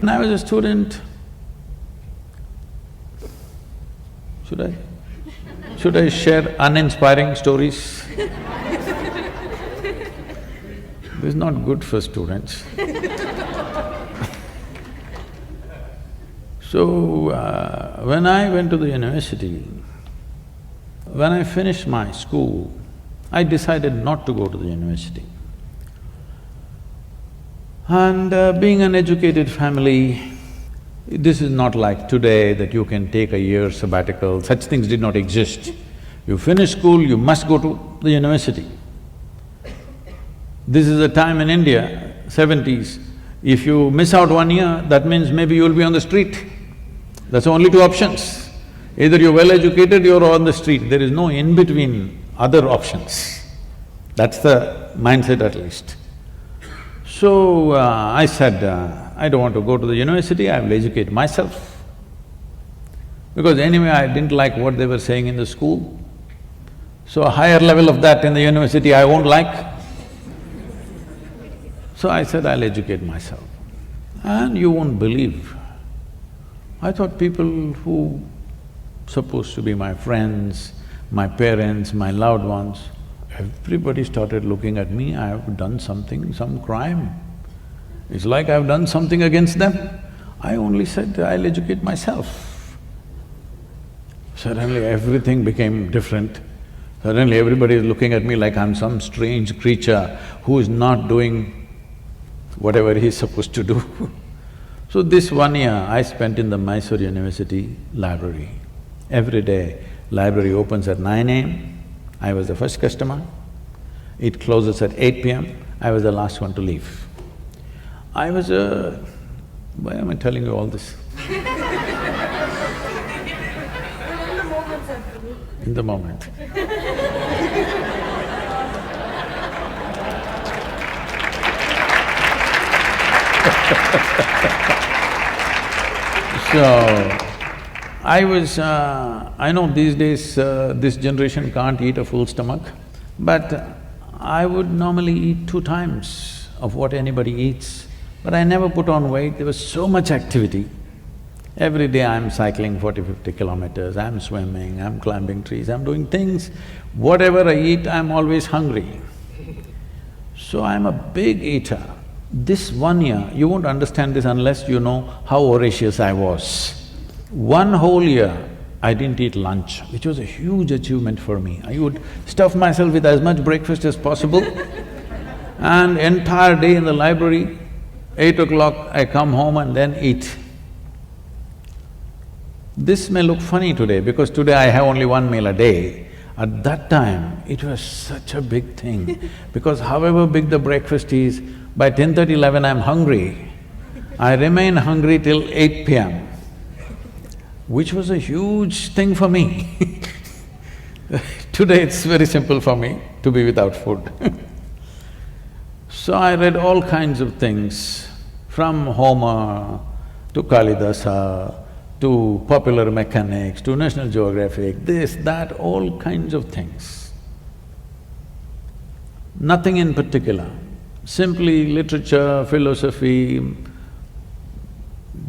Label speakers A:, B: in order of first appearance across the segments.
A: When I was a student, should I share uninspiring stories? This is not good for students. So, when I went to the university, when I finished my school, I decided not to go to the university. And being an educated family, this is not like today that you can take a year sabbatical, such things did not exist. You finish school, you must go to the university. This is a time in India, 70s, if you miss out 1 year, that means maybe you'll be on the street. That's the only two options. Either you're well educated, you're on the street, there is no in-between other options. That's the mindset at least. So, I said, I don't want to go to the university, I will educate myself. Because anyway, I didn't like what they were saying in the school. So a higher level of that in the university I won't like. So I said, I'll educate myself. And you won't believe, I thought people who supposed to be my friends, my parents, my loved ones, everybody started looking at me, I have done something, some crime. It's like I've done something against them. I only said, I'll educate myself. Suddenly everything became different. Suddenly everybody is looking at me like I'm some strange creature who is not doing whatever he's supposed to do. So this 1 year I spent in the Mysore University library. Every day, library opens at 9 AM, I was the first customer. It closes at 8 PM, I was the last one to leave. I was a… why am I telling you all this? In the moment. So, I know these days this generation can't eat a full stomach, but I would normally eat 2 times of what anybody eats. But I never put on weight, there was so much activity. Every day I'm cycling 40-50 kilometers, I'm swimming, I'm climbing trees, I'm doing things. Whatever I eat, I'm always hungry. So I'm a big eater. This 1 year, you won't understand this unless you know how voracious I was. 1 whole year, I didn't eat lunch, which was a huge achievement for me. I would stuff myself with as much breakfast as possible and entire day in the library, 8 o'clock I come home and then eat. This may look funny today because today I have only 1 meal a day. At that time, it was such a big thing because however big the breakfast is, by 10:30, 11 I'm hungry. I remain hungry till 8 PM, which was a huge thing for me. Today it's very simple for me to be without food. So I read all kinds of things, from Homer to Kalidasa, to popular mechanics, to National Geographic, this, that, all kinds of things. Nothing in particular, simply literature, philosophy,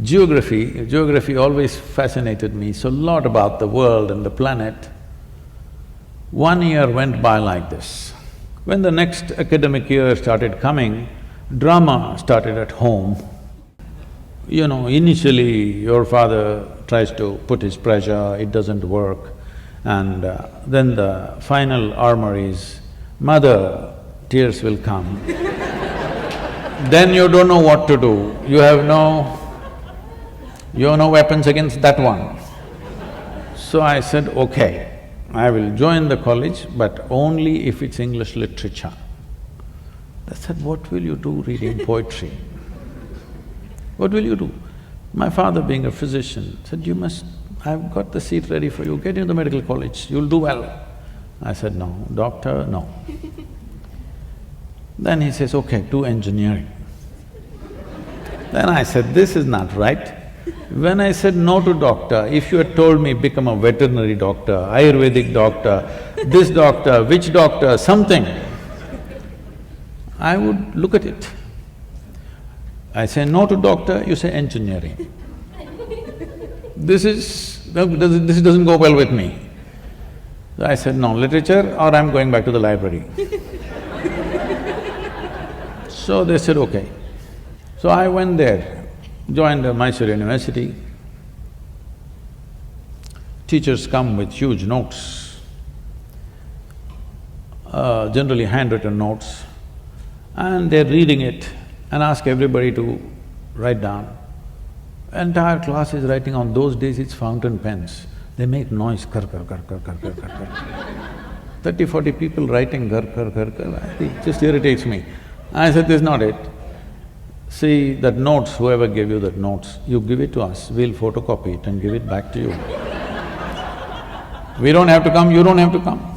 A: geography. Geography always fascinated me, so a lot about the world and the planet. 1 year went by like this. When the next academic year started coming, drama started at home. You know, initially your father tries to put his pressure, it doesn't work, and then the final armor is, mother, tears will come. Then you don't know what to do, you have no weapons against that one. So I said, okay, I will join the college, but only if it's English literature. They said, what will you do reading poetry? What will you do? My father, being a physician, said, you must… I've got the seat ready for you, get into the medical college, you'll do well. I said, no, doctor, no. Then he says, okay, do engineering. Then I said, this is not right. When I said no to doctor, if you had told me become a veterinary doctor, Ayurvedic doctor, this doctor, which doctor, something, I would look at it. I say no to doctor, you say engineering. This doesn't go well with me. So I said, no, literature or I'm going back to the library. So they said, okay. So I went there, joined Mysore University. Teachers come with huge notes, generally handwritten notes, and they're reading it and ask everybody to write down. Entire class is writing. On those days it's fountain pens. They make noise, kar kar kar kar kar kar kar kar. 30, 40 people writing kar kar kar kar, it just irritates me. I said, this is not it. See, that notes, whoever gave you that notes, you give it to us, we'll photocopy it and give it back to you. We don't have to come, you don't have to come.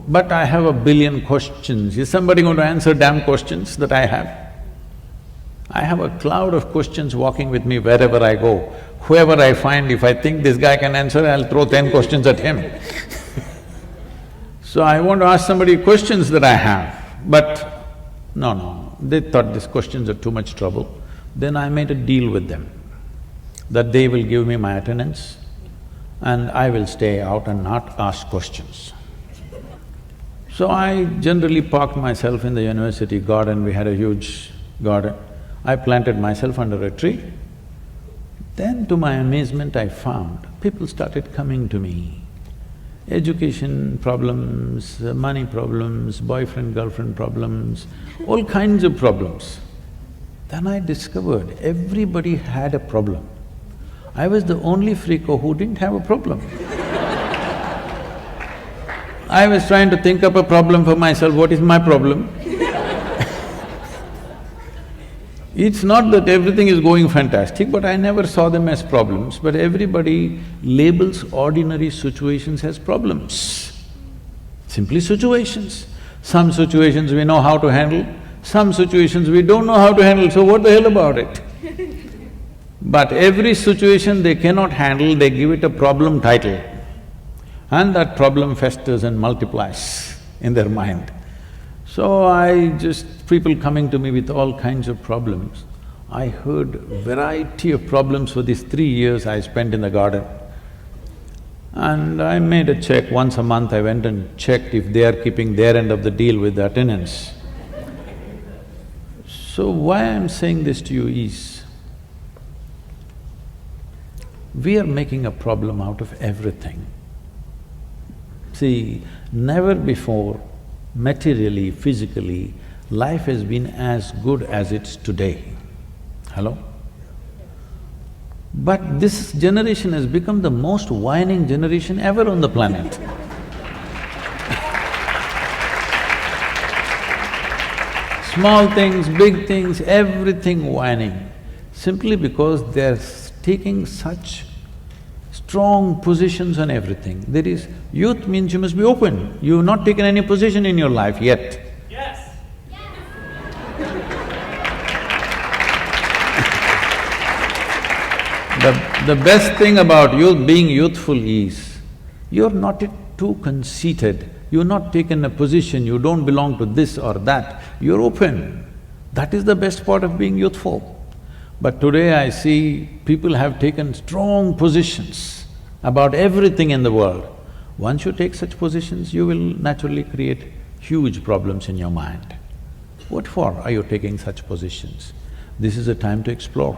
A: But I have a billion questions. Is somebody going to answer damn questions that I have? I have a cloud of questions walking with me wherever I go. Whoever I find, if I think this guy can answer, I'll throw 10 questions at him. So I want to ask somebody questions that I have, but no, they thought these questions are too much trouble. Then I made a deal with them, that they will give me my attendance and I will stay out and not ask questions. So I generally parked myself in the university garden, we had a huge garden. I planted myself under a tree. Then to my amazement I found, people started coming to me. Education problems, money problems, boyfriend-girlfriend problems, all kinds of problems. Then I discovered everybody had a problem. I was the only freako who didn't have a problem. I was trying to think up a problem for myself, what is my problem? It's not that everything is going fantastic, but I never saw them as problems, but everybody labels ordinary situations as problems. Simply situations. Some situations we know how to handle, some situations we don't know how to handle, so what the hell about it? But every situation they cannot handle, they give it a problem title. And that problem festers and multiplies in their mind. So people coming to me with all kinds of problems, I heard variety of problems for these 3 years I spent in the garden. And I made a check, once a month I went and checked if they are keeping their end of the deal with the attendance. So why I'm saying this to you is, we are making a problem out of everything. See, never before, materially, physically, life has been as good as it's today. Hello? But this generation has become the most whining generation ever on the planet. Small things, big things, everything whining, simply because they're taking such strong positions on everything. There is… youth means you must be open. You've not taken any position in your life yet.
B: Yes.
A: The best thing about being youthful is, you're not too conceited, you've not taken a position, you don't belong to this or that, you're open. That is the best part of being youthful. But today I see people have taken strong positions about everything in the world. Once you take such positions, you will naturally create huge problems in your mind. What for are you taking such positions? This is a time to explore,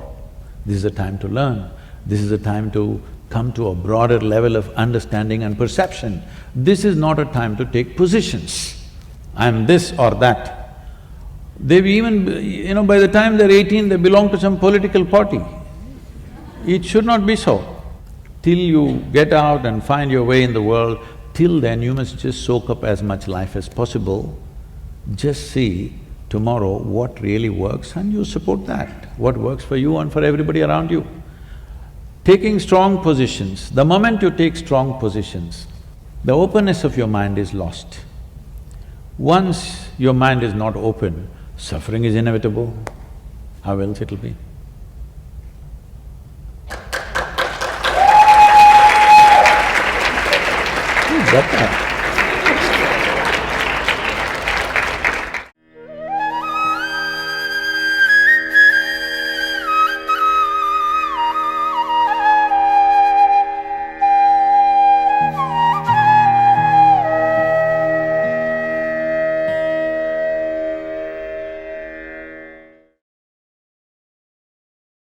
A: this is a time to learn, this is a time to come to a broader level of understanding and perception. This is not a time to take positions, I'm this or that. They've even… by the time they're 18, they belong to some political party. It should not be so. Till you get out and find your way in the world, till then you must just soak up as much life as possible. Just see tomorrow what really works and you support that, what works for you and for everybody around you. Taking strong positions, the moment you take strong positions, the openness of your mind is lost. Once your mind is not open, suffering is inevitable. How else it'll be? Who got that?